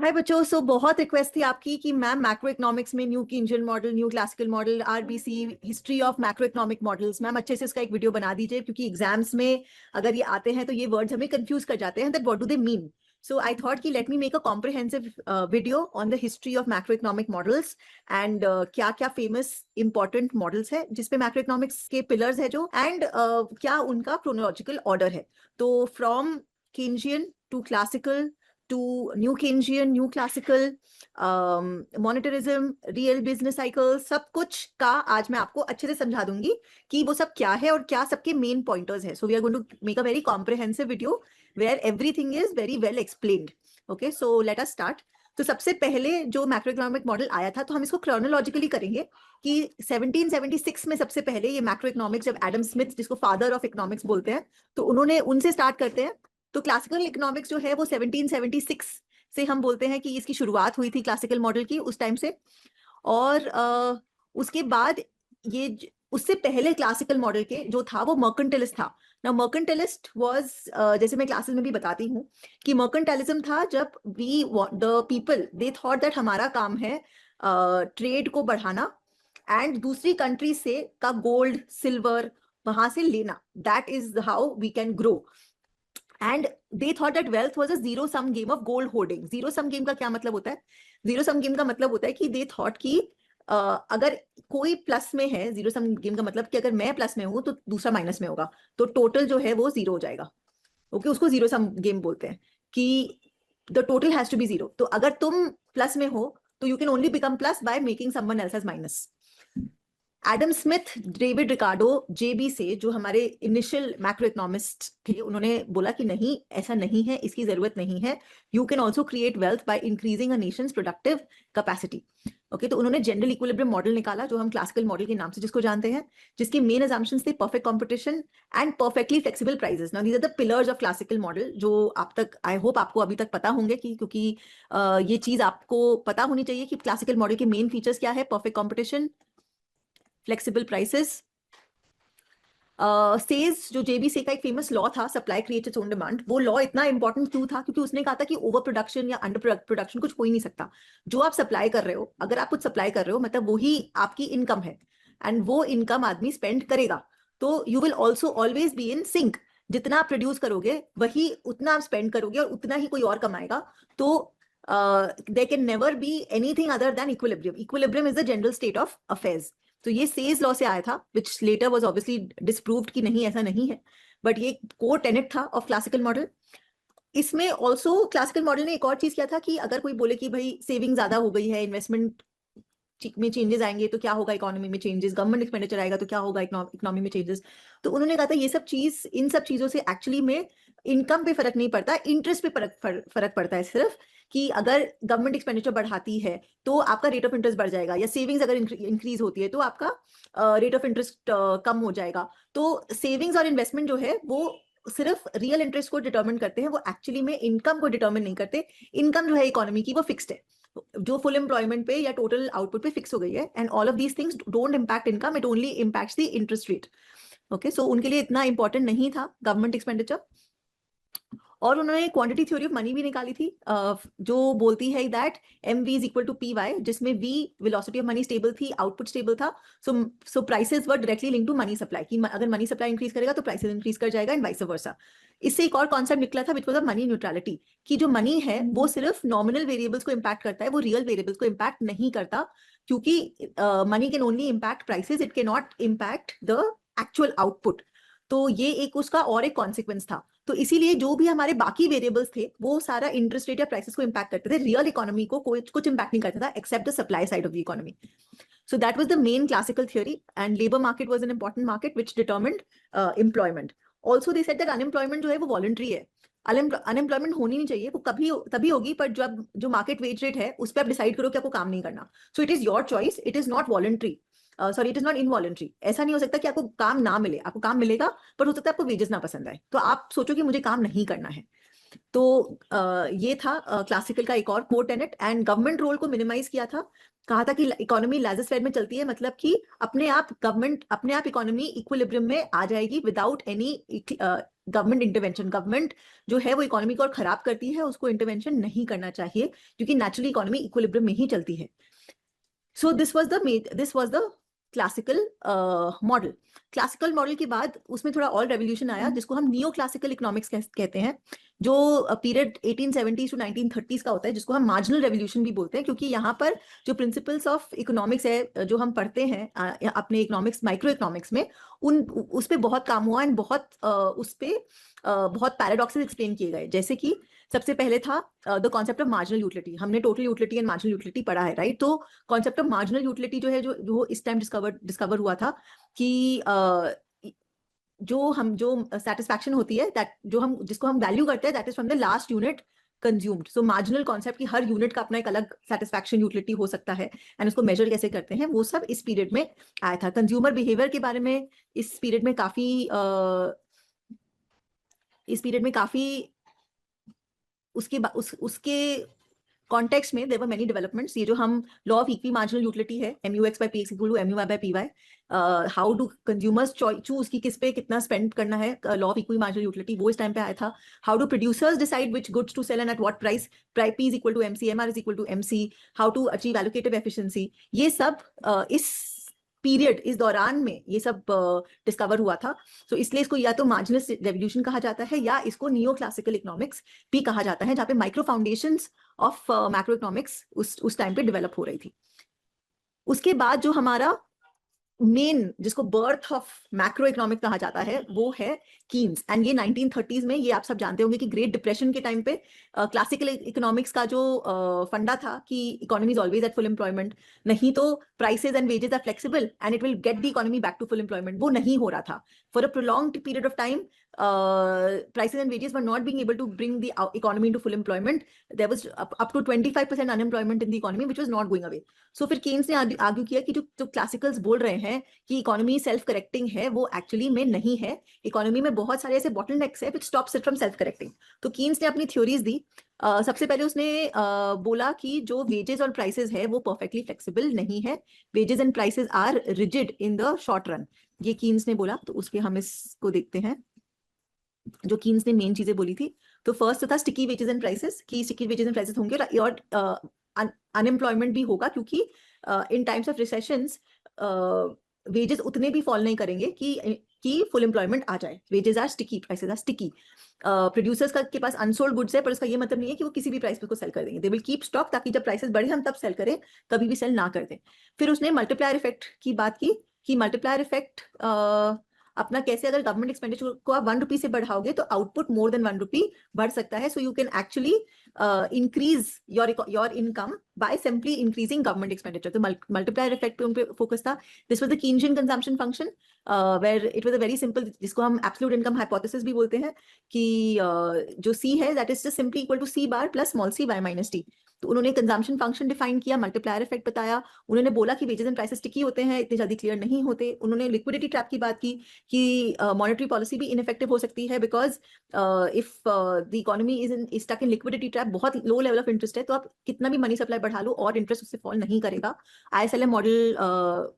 हाय बच्चों, बहुत रिक्वेस्ट थी आपकी कि मैम मैक्रो इकोनॉमिक्स में new Keynesian model, new classical model, RBC, history of macroeconomic models, ma'am अच्छे से इसका एक वीडियो बना दीजिए, क्योंकि एग्जाम्स में अगर ये आते हैं तो ये वर्ड्स हमें कंफ्यूज कर जाते हैं that what do they mean. So I thought कि let me make a comprehensive video on the history of macroeconomic models and क्या क्या famous important models है जिसपे macroeconomics के pillars है जो and क्या उनका chronological order है. तो from Keynesian to classical to new Keynesian, new classical, monetarism, real business cycle, सब कुछ का आज मैं आपको अच्छे से समझा दूंगी कि वो सब क्या है और क्या सबके main pointers है. So we are going to make a very comprehensive video where everything is very well explained. Okay, so let us start. तो सबसे पहले जो मैक्रो इकोनॉमिक मॉडल आया था, तो हम इसको क्रोनोलॉजिकली करेंगे कि 1776 में सबसे पहले ये मैक्रो इकोनॉमिक्स, जब एडम स्मिथ, जिसको फादर ऑफ इकोनॉमिक्स बोलते हैं, तो उन्होंने उनसे स्टार्ट करते हैं. तो क्लासिकल इकोनॉमिक्स जो है वो 1776 से हम बोलते हैं कि इसकी शुरुआत हुई थी क्लासिकल मॉडल की उस टाइम से. और उसके बाद ये उससे पहले क्लासिकल मॉडल के जो था वो मर्केंटाइलिस्ट था. ना मर्केंटाइलिस्ट वाज, जैसे मैं क्लासेस में भी बताती हूँ कि मर्केंटाइलिज्म था जब we the people they thought that हमारा काम है ट्रेड को बढ़ाना एंड दूसरी कंट्री से का गोल्ड सिल्वर वहां से लेना. That is how we can grow. And they thought that wealth was a zero sum game of gold hoarding. Zero sum game का क्या मतलब होता है? Zero sum game का मतलब होता है कि they thought कि अगर कोई प्लस में है, जीरो सम गेम का मतलब कि अगर मैं प्लस में हूं तो दूसरा माइनस में होगा, तो टोटल जो है वो जीरो हो जाएगा. ओके, उसको जीरो सम गेम बोलते हैं कि the total has to be zero. तो अगर तुम प्लस में हो तो you can only become plus by making someone else as minus. Adam Smith, David Ricardo, J B Say, जो हमारे इनिशियल मैक्रो इकोनॉमिस्ट थे, उन्होंने बोला कि नहीं, ऐसा नहीं है, इसकी जरूरत नहीं है. You can also create wealth by increasing a Nations productive capacity. Okay, तो उन्होंने जनरल इक्विलिब्रियम मॉडल निकाला, जो हम क्लासिकल मॉडल के नाम से जिसको जानते हैं, जिसके मेन असम्पशंस थे perfect competition and perfectly flexible prices. Now these are the pillars of classical model, जो आप तक, आई होप आपको अभी तक पता होंगे, कि क्योंकि ये चीज आपको पता होनी चाहिए कि क्लासिकल मॉडल के मेन फीचर्स क्या है. Perfect competition, flexible prices. Says, जो जेबी से का एक फेमस लॉ था, supply creates its own demand, वो लॉ इतना इंपॉर्टेंट क्यों था? क्योंकि उसने कहा था कि ओवर प्रोडक्शन या अंडर प्रोडक्शन कुछ हो ही नहीं सकता. जो आप सप्लाई कर रहे हो, अगर आप कुछ सप्लाई कर रहे हो, मतलब वही आपकी इनकम है एंड वो इनकम आदमी स्पेंड करेगा, तो you will also always be in sync. जितना आप प्रोड्यूस करोगे वही उतना आप स्पेंड करोगे और उतना ही कोई और कमाएगा. तो there can never be anything other than equilibrium. Equilibrium is the general state of affairs. तो ये सेज लॉ से आया था, which later was obviously disproved कि नहीं, ऐसा नहीं है, बट ये कोर टेनेट था ऑफ क्लासिकल मॉडल. इसमें ऑल्सो क्लासिकल मॉडल ने एक और चीज किया था कि अगर कोई बोले कि भाई सेविंग ज्यादा हो गई है, इन्वेस्टमेंट में चेंजेस आएंगे तो क्या होगा, इकोनॉमी में चेंजेस, गवर्नमेंट एक्सपेंडिचर आएगा तो क्या होगा इकोनॉमी में चेंजेस. तो उन्होंने कहा था ये सब चीज, इन सब चीजों से एक्चुअली में इनकम पे फर्क नहीं पड़ता, इंटरेस्ट पे फर्क पड़ता है सिर्फ. कि अगर गवर्नमेंट एक्सपेंडिचर बढ़ाती है तो आपका रेट ऑफ इंटरेस्ट बढ़ जाएगा, या सेविंग्स अगर इंक्रीज होती है तो आपका रेट ऑफ इंटरेस्ट कम हो जाएगा. तो सेविंग्स और इन्वेस्टमेंट जो है वो सिर्फ रियल इंटरेस्ट को डिटर्मिन करते हैं, वो एक्चुअली में इनकम को डिटर्मिन नहीं करते. इनकम जो है इकोनॉमी की वो फिक्स्ड है, जो फुल एम्प्लॉयमेंट पे या टोटल आउटपुट पे फिक्स हो गई है. And all of these things don't impact income, it only impacts the interest rate. Okay, so उनके लिए इतना इंपॉर्टेंट नहीं था गवर्नमेंट एक्सपेंडिचर. और उन्होंने क्वांटिटी थ्योरी ऑफ मनी भी निकाली थी, जो बोलती है that M V is equal to P Y, जिसमें V velocity of money stable थी, आउटपुट स्टेबल था. So prices were directly link to money supply, कि अगर मनी सप्लाई इंक्रीज करेगा तो प्राइसेस इंक्रीज कर जाएगा एंड वाइस वर्सा. इससे एक और कॉन्सेप्ट निकला था विच वाज मनी न्यूट्रलिटी, कि जो मनी है वो सिर्फ नॉमिनल वेरिएबल्स को इम्पैक्ट करता है, वो रियल वेरिएबल्स को इम्पैक्ट नहीं करता, क्योंकि money can only impact prices, it can not impact the actual output. तो ये एक उसका और एक कॉन्सिक्वेंस था. तो इसीलिए जो भी हमारे बाकी वेरिएबल्स थे वो सारा इंटरेस्ट रेट या प्राइसेस को इम्पैक्ट करते थे, रियल इकोनॉमी को कुछ इम्पैक्ट नहीं करता था except the supply side of the economy. So that was the main classical theory, and labor market was an important market which determined employment. Also they said that unemployment जो है वो voluntary है. Unemployment होनी नहीं चाहिए, वो कभी तभी होगी पर जब जो मार्केट वेज रेट है उस पर आप डिसाइड करो कि आपको काम नहीं करना. So it is your choice, it is not voluntary, sorry it is not involuntary. ऐसा नहीं हो सकता कि आपको काम ना मिले, आपको काम मिलेगा पर हो सकता है आपको वेजेस ना पसंद आए, तो आप सोचो कि मुझे काम नहीं करना है. तो ये था क्लासिकल का एक और core tenet. And government role को मिनिमाइज किया था, कहा था कि इकोनॉमी लाइजोस्फेयर में चलती है, मतलब कि अपने आप गवर्नमेंट, अपने आप इकोनॉमी इक्विलिब्रियम में आ जाएगी without any government intervention, government जो है वो इकोनॉमी को और खराब करती है, उसको इंटरवेंशन नहीं करना चाहिए क्योंकि नेचुरली इकोनॉमी इक्विलिब्रियम में ही चलती है. So this was the classical model. Classical model के बाद उसमें थोड़ा और रेवोल्यूशन आया जिसको हम नियो क्लासिकल इकोनॉमिक्स कहते हैं, जो पीरियड 1870s टू 1930s का होता है, जिसको हम मार्जिनल रेवोल्यूशन भी बोलते हैं, क्योंकि यहाँ पर जो प्रिंसिपल्स ऑफ इकोनॉमिक्स है जो हम पढ़ते हैं अपने इकोनॉमिक्स माइक्रो इकोनॉमिक्स में, उस पे बहुत काम हुआ एंड उस पे बहुत पैराडॉक्सेस एक्सप्लेन किए गए. जैसे कि सबसे पहले था the concept of marginal utility. हमने total utility and marginal utility पढ़ा है, राइट? तो कॉन्सेप्ट ऑफ मार्जिनल यूटिलिटी जो है जो इस टाइम डिस्कवर हुआ था कि जो सेटिस्फैक्शन होती है दैट जिसको हम वैल्यू करते हैं that is from the last unit consumed. So marginal concept की हर यूनिट का अपना एक अलग सेटिस्फैक्शन यूटिलिटी हो सकता है एंड उसको मेजर कैसे करते हैं, वो सब इस पीरियड में आया था. कंज्यूमर बिहेवियर के बारे में इस पीरियड में काफी उसके कॉन्टेक्स्ट में देयर वर मेनी डेवलपमेंट्स. ये जो हम law of equi marginal utility है, MUX/PX = MUY/PY, how do consumers choose कि किस पे कितना स्पेंड करना है, law of equi marginal utility वो इस टाइम पे आया था. How do producers decide which goods to sell and at what price, P = MC, MR = MC, how to achieve allocative efficiency, ये सब इस पीरियड, इस दौरान में ये सब डिस्कवर हुआ था. तो इसलिए इसको या तो मार्जिनल रेवोल्यूशन कहा जाता है या इसको नियो क्लासिकल इकोनॉमिक्स भी कहा जाता है, जहाँ पे micro foundations of macro economics उस टाइम पे डेवलप हो रही थी. उसके बाद जो हमारा मेन, जिसको बर्थ ऑफ मैक्रो इकोनॉमिक कहा जाता है, वो है कीन्स. एंड ये 1930s में, ये आप सब जानते होंगे कि ग्रेट डिप्रेशन के टाइम पे क्लासिकल इकोनॉमिक्स का जो फंडा था कि economy is always at full employment, नहीं तो prices and wages are flexible and it will get the economy back to full employment, वो नहीं हो रहा था. For a prolonged period of time prices and wages were not being able to bring the economy into full employment. There was up to 25% unemployment in the economy which was not going away. So फिर Keynes ने argue किया कि जो classicals बोल रहे हैं कि economy self correcting है, वो एक्चुअली में नहीं है. इकोनॉमी में बहुत सारे ऐसे बॉटलनेक्स है which stops it from self correcting. तो कीन्स ने अपनी थ्योरीज दी. सबसे पहले उसने बोला कि जो वेजेस और प्राइसेस है वो परफेक्टली फ्लेक्सिबल नहीं है. Wages and prices are rigid in the short run, ये कीन्स ने बोला. तो उस पर हम इसको देखते हैं जो कीन्स ने मेन चीजें बोली थी. तो फर्स्ट था स्टिकी वेजेस एंड प्राइसेस, कि स्टिकी वेजेस एंड प्राइसेस होंगे और अनएम्प्लॉयमेंट भी होगा, क्योंकि इन टाइम्स ऑफ रिसेशंस वेजेस उतने भी फॉल नहीं करेंगे कि फुल एम्प्लॉयमेंट आ जाए. Wages are sticky, prices are sticky. Producers के पास अनसोल्ड गुड्स है, पर उसका ये मतलब नहीं है कि वो किसी भी प्राइस पे उसको सेल कर देंगे. दे विल कीप स्टॉक, ताकि जब प्राइसेस बढ़े हम तब सेल करें, कभी भी सेल ना कर दें. फिर उसने मल्टीप्लायर इफेक्ट की बात की कि मल्टीप्लायर इफेक्ट अपना कैसे, अगर गवर्नमेंट एक्सपेंडिचर को आप 1 रुपी से बढ़ाओगे तो आउटपुट मोर देन 1 रुपी बढ़ सकता है. So you can actually increase your income by simply increasing government expenditure. तो मल्टीप्लायर इफेक्ट पे उन पे फोकस था. This was the Keynesian consumption function, where it was a very simple, जिसको हम एब्सोल्यूट इनकम हाइपोथेसिस भी बोलते हैं, कि जो C है that is just simply equal to C bar plus small c y minus t. तो उन्होंने कंजम्पशन फंक्शन डिफाइन किया, मल्टीप्लायर इफेक्ट बताया. उन्होंने बोला कि वेजेस एंड प्राइसेस स्टिकी होते हैं, इतने जल्दी क्लियर नहीं होते. उन्होंने लिक्विडिटी ट्रैप की बात की कि मॉनेटरी पॉलिसी भी इनइफेक्टिव हो सकती है, because if the economy is stuck in liquidity trap, बहुत लो लेवल ऑफ इंटरेस्ट है, तो आप कितना भी मनी सप्लाई बढ़ा लो और इंटरेस्ट उससे फॉल नहीं करेगा. ISLM मॉडल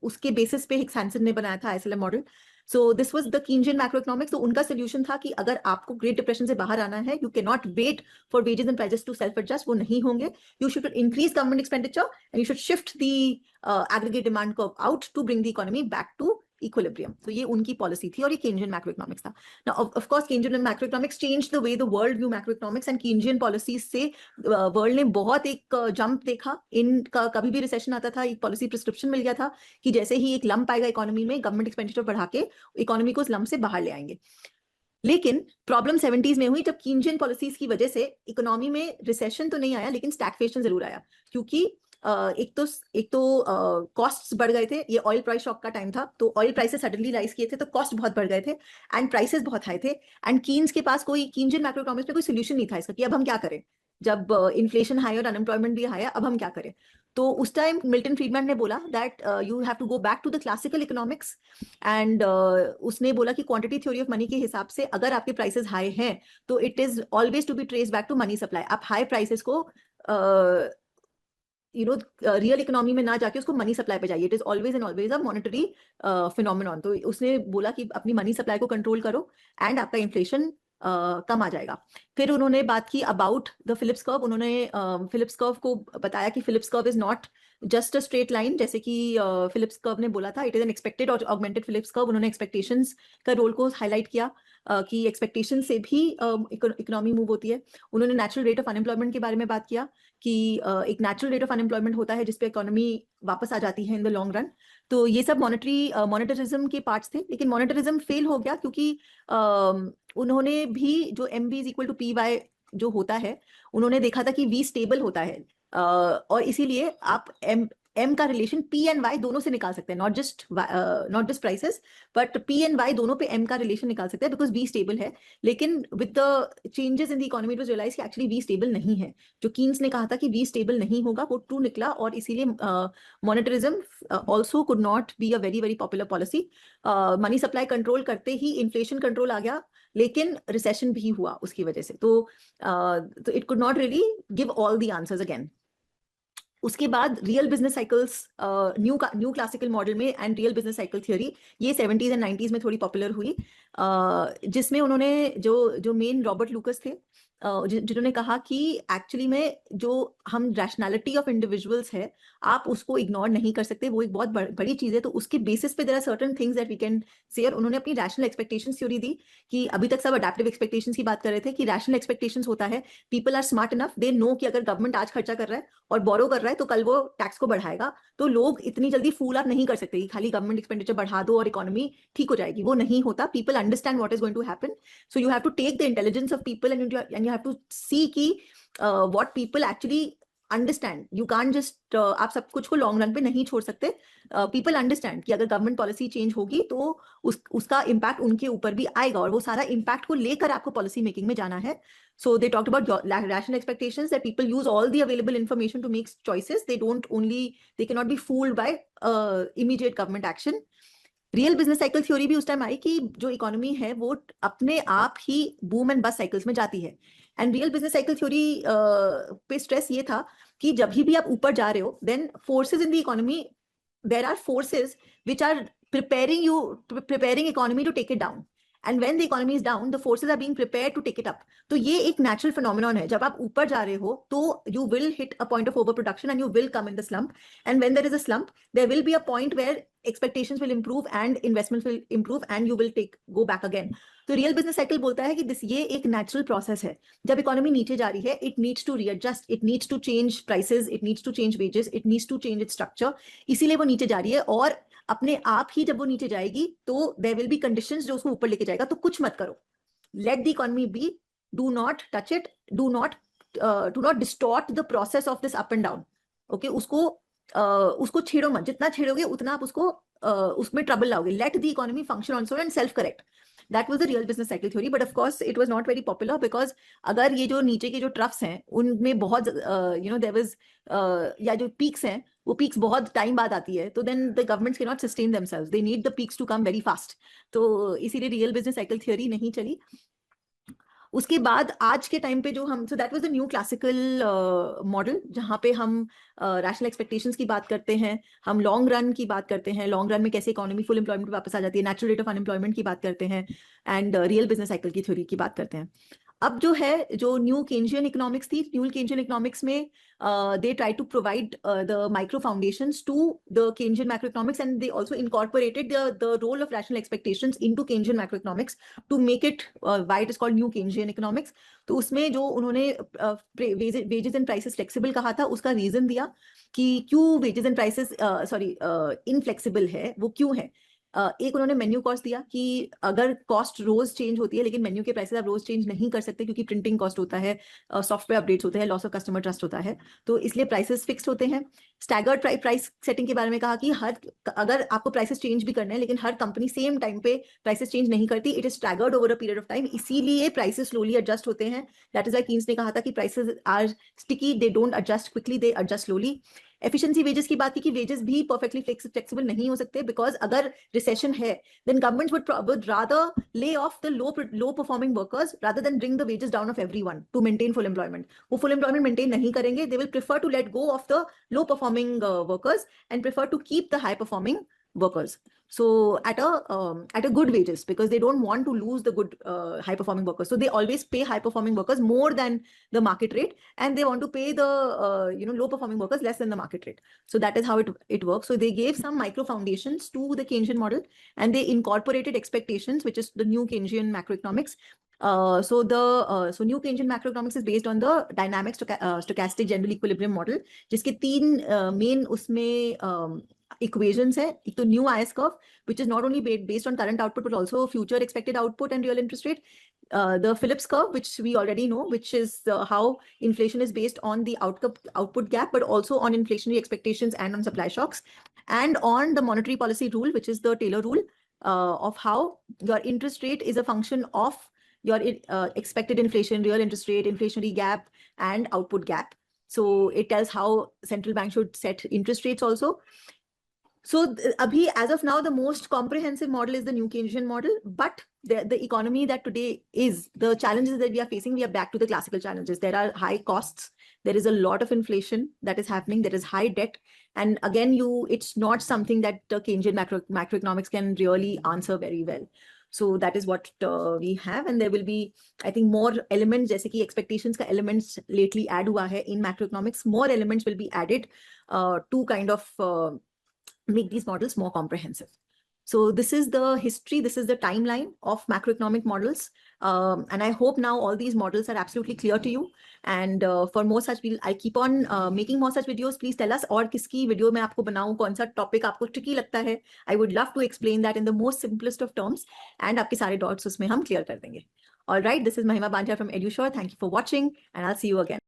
उसके बेसिस पे हिक्स हैंसन ने बनाया था ISLM model. So this was the Keynesian macroeconomics. तो उनका सोल्यूशन था कि अगर आपको ग्रेट डिप्रेशन से बाहर आना है, you can not wait for wages and prices to self adjust, वो नहीं होंगे. You should increase government expenditure and you should shift the aggregate demand curve out to bring the economy back to equilibrium. So ये उनकी policy थी और ये Keynesian macroeconomics था. Now of course Keynesian macroeconomics changed the way the world view macroeconomics, and Keynesian policies से world ने बहुत एक जंप देखा. इनका कभी भी रिसेशन आता था, एक पॉलिसी प्रिस्क्रिप्शन मिल गया था कि जैसे ही एक लंप आएगा इकोनॉमी में, गवर्नमेंट एक्सपेंडिचर बढ़ा के इकोनॉमी को उस लंप से बाहर ले आएंगे. लेकिन प्रॉब्लम 70s में हुई, जब कीनशियन पॉलिसीज की वजह से इकोनॉमी में रिसेशन तो नहीं आया, लेकिन स्टैग्फ्लेशन जरूर आया. क्योंकि एक तो कॉस्ट्स बढ़ गए थे. ये ऑयल प्राइस शॉक का टाइम था, तो ऑयल प्राइसेस सडनली राइज किए थे, तो कॉस्ट बहुत बढ़ गए थे एंड प्राइसेस बहुत हाई थे. एंड कीन्स के पास कीनशियन मैक्रोइकोनॉमिक्स में कोई सोल्यूशन नहीं था इसका कि अब हम क्या करें, जब इन्फ्लेशन हाई और अनएम्प्लॉयमेंट भी हाई है, अब हम क्या करें. तो उस टाइम मिल्टन फ्रीडमैन ने बोला that you have to go back to the classical economics. And उसने बोला कि क्वांटिटी थ्योरी ऑफ मनी के हिसाब से अगर आपके प्राइसेस हाई हैं तो it is always to be trace back to money supply. आप हाई प्राइसेस को रियल इकोनॉमी में ना जाके उसको मनी सप्लाई पे जाइए. It is always and always a monetary phenomenon. तो उसने बोला कि अपनी मनी सप्लाई को कंट्रोल करो एंड आपका इन्फ्लेशन कम आ जाएगा। फिर उन्होंने बात की अबाउट द फिलिप्स कर्व। उन्होंने फिलिप्स कर्व को बताया कि Phillips curve is not just a straight line, जैसे कि फिलिप्स कर्व ने बोला था, इट इज एन एक्सपेक्टेड और ऑगमेंटेड फिलिप्स कर्व। उन्होंने एक्सपेक्टेशंस का रोल को हाईलाइट किया कि एक्सपेक्टेशन से भी इकोनॉमी मूव होती है। उन्होंने नेचुरल रेट ऑफ अनएम्प्लॉयमेंट के बारे में बात किया कि एक नेचुरल रेट ऑफ अनएम्प्लॉयमेंट होता है जिसपे इकोनॉमी वापस आ जाती है इन द लॉन्ग रन। तो ये सब मॉनेटरिज्म के पार्ट्स थे, लेकिन मॉनेटरिज्म फेल हो गया क्योंकि उन्होंने भी जो MB is equal to PY जो होता है, उन्होंने देखा था कि V स्टेबल होता है और इसीलिए आप M का रिलेशन P एंड Y दोनों से निकाल सकते हैं, not just prices but P and Y दोनों पे M का रिलेशन निकाल सकते हैं बिकॉज V स्टेबल है। लेकिन with the changes in the economy it was realize कि एक्चुअली V स्टेबल नहीं है। जो कीन्स ने कहा था कि V स्टेबल नहीं होगा वो ट्रू निकला और इसीलिए monetarism also could not be a very very popular policy. Money supply control करते ही इन्फ्लेशन कंट्रोल आ गया, लेकिन रिसेशन भी हुआ उसकी वजह से। तो it could not really give all the answers again. उसके बाद real business cycles new classical model में and real business cycle theory, ये 70s एंड 90s में थोड़ी पॉपुलर हुई, जिसमें उन्होंने जो मेन रॉबर्ट लूकस थे जिन्होंने कहा कि एक्चुअली में जो हम रैशनैलिटी ऑफ इंडिविजुअल्स है आप उसको इग्नोर नहीं कर सकते, वो एक बहुत बड़ी चीज है। तो उसके बेसिस पे there are certain things that we can say. उन्होंने अपनी रैशनल एक्सपेक्टेशंस थ्योरी दी कि अभी तक सब अडैप्टिव एक्सपेक्टेशंस की बात कर रहे थे कि रैशनल एक्सपेक्टेशंस होता है people are smart enough, they know कि अगर गवर्नमेंट आज खर्चा कर रहा है और बोरो कर रहा है तो कल वो टैक्स को बढ़ाएगा, तो लोग इतनी जल्दी फूल आप नहीं कर सकते कि खाली गवर्नमेंट एक्सपेंडिचर बढ़ा दो और इकोनॉमी ठीक हो जाएगी, वो नहीं होता। People understand what is going to happen, so you have to take the intelligence of people and you have to see कि what people actually understand. You can't just आप सब कुछ को लॉन्ग रन पे नहीं छोड़ सकते। पीपल अंडरस्टैंड कि अगर गवर्नमेंट पॉलिसी चेंज होगी तो उसका इम्पैक्ट उनके ऊपर भी आएगा और वो सारा इम्पैक्ट को लेकर आपको पॉलिसी मेकिंग में जाना है। So they talked about rational expectations that people use all the available information to make choices. They cannot be fooled by immediate government action. Real business cycle theory भी उस time I कि जो economy है वो अपने आप ही boom and bast cycles में जाती है। And real business cycle theory पे स्ट्रेस ये था कि जब भी आप ऊपर जा रहे हो then forces in the economy, there are forces which are preparing economy to take it down, and when the economy is down the forces are being prepared to take it up. तो ये एक natural phenomenon है, जब आप ऊपर जा रहे हो तो you will hit a point of overproduction and you will come in the slump, and when there is a slump there will be a point where expectations will improve and investments will improve and you will go back again. तो real business cycle बोलता है कि ये एक natural process है, जब economy नीचे जा रही है it needs to readjust, it needs to change prices, it needs to change wages, it needs to change its structure, इसीलिए वो नीचे जा रही है। और अपने आप ही जब वो नीचे जाएगी तो देयर विल बी कंडीशंस जो उसको ऊपर लेके जाएगा। तो कुछ मत करो, let the economy be, do not touch it, do not distort the process of this up and down. Okay, उसको छेड़ो मत, जितना छेड़ोगे उतना आप उसको उसमें ट्रबल लाओगे। Late the economy function also and self correct. That was the real business cycle theory, but of course it was not very popular because अगर ये जो नीचे के जो ट्रफ्स हैं उनमें बहुत there was या जो पीक्स हैं वो पीक्स बहुत टाइम बाद आती है, तो then the governments cannot sustain themselves, they need the peaks to come very fast. तो इसीलिए रियल बिजनेस साइकिल थ्योरी नहीं चली। उसके बाद आज के टाइम पे जो हम, so that was the new classical model, जहाँ पे हम रैशनल एक्सपेक्टेशंस की बात करते हैं, हम लॉन्ग रन की बात करते हैं, लॉन्ग रन में कैसे इकोनॉमी फुल एम्प्लॉयमेंट वापस आ जाती है, नेचुरल रेट ऑफ अनएम्प्लॉयमेंट की बात करते हैं, एंड रियल बिजनेस साइकिल की थ्योरी की बात करते हैं। अब जो है जो न्यू केंजियन इकोनॉमिक्स थी, न्यू केंजियन इकोनॉमिक्स में they try to provide the micro foundations to the Keynesian macroeconomics, and they also incorporated the role of rational expectations into Keynesian macroeconomics to make it why it is called new Keynesian economics. तो उसमें जो उन्होंने wages and prices flexible कहा था, उसका reason दिया कि क्यों wages and prices inflexible है, वो क्यों है। एक उन्होंने मेन्यू कॉस्ट दिया कि अगर कॉस्ट रोज चेंज होती है लेकिन मेन्यू के प्राइसेस आप रोज चेंज नहीं कर सकते क्योंकि प्रिंटिंग कॉस्ट होता है, सॉफ्टवेयर अपडेट्स होते हैं, लॉस ऑफ कस्टमर ट्रस्ट होता है, तो इसलिए प्राइसेस फिक्स्ड होते हैं। स्टैगर्ड प्राइस सेटिंग के बारे में कहा कि अगर आपको प्राइसेस चेंज भी करने हैं लेकिन हर कंपनी सेम टाइम पे प्राइसेस चेंज नहीं करती, it is staggered over a period of time, इसीलिए प्राइसेस स्लोली एडजस्ट होते हैं। दैट इज व्हाई कीन्स ने कहा था कि prices are sticky, they don't adjust quickly, they adjust slowly. Efficiency wages की बात की कि वेजेस भी परफेक्टली फ्लेक्सिबल नहीं हो सकते, बिकॉज अगर रिसेशन है then governments would rather lay off the low performing workers rather than bring the wages down of everyone to maintain full employment. वो full employment maintain नहीं करेंगे, they will prefer to let go of the low performing workers and prefer to keep the high performing workers. So at a good wages, because they don't want to lose the good high performing workers. So they always pay high performing workers more than the market rate, and they want to pay the low performing workers less than the market rate. So that is how it works. So they gave some micro foundations to the Keynesian model, and they incorporated expectations, which is the new Keynesian macroeconomics. So new Keynesian macroeconomics is based on the dynamic stochastic general equilibrium model, जिसके तीन main उसमें equations है. एक तो new IS curve, which is not only based on current output but also future expected output and real interest rate. The Phillips curve, which we already know, which is how inflation is based on the output gap, but also on inflationary expectations and on supply shocks, and on the monetary policy rule, which is the Taylor rule, of how your interest rate is a function of your expected inflation, real interest rate, inflationary gap, and output gap. So it tells how central bank should set interest rates also. So abhi, as of now, the most comprehensive model is the new Keynesian model, but the economy that today is, the challenges that we are facing, we are back to the classical challenges. There are high costs. There is a lot of inflation that is happening. There is high debt. And again, it's not something that Keynesian macroeconomics can really answer very well. So that is what we have, and there will be, I think, more elements, जैसे कि expectations का elements lately add हुआ है in macroeconomics. More elements will be added to kind of make these models more comprehensive. So this is the history, this is the timeline of macroeconomic models. And I hope now all these models are absolutely clear to you. And for more such, I'll keep on making more such videos. Please tell us और किसकी video मैं आपको बनाऊं, कौन सा topic आपको tricky लगता है. I would love to explain that in the most simplest of terms. And आपके सारे dots उसमें हम clear कर देंगे. All right, this is Mahima Bantia from EduSure. Thank you for watching, and I'll see you again.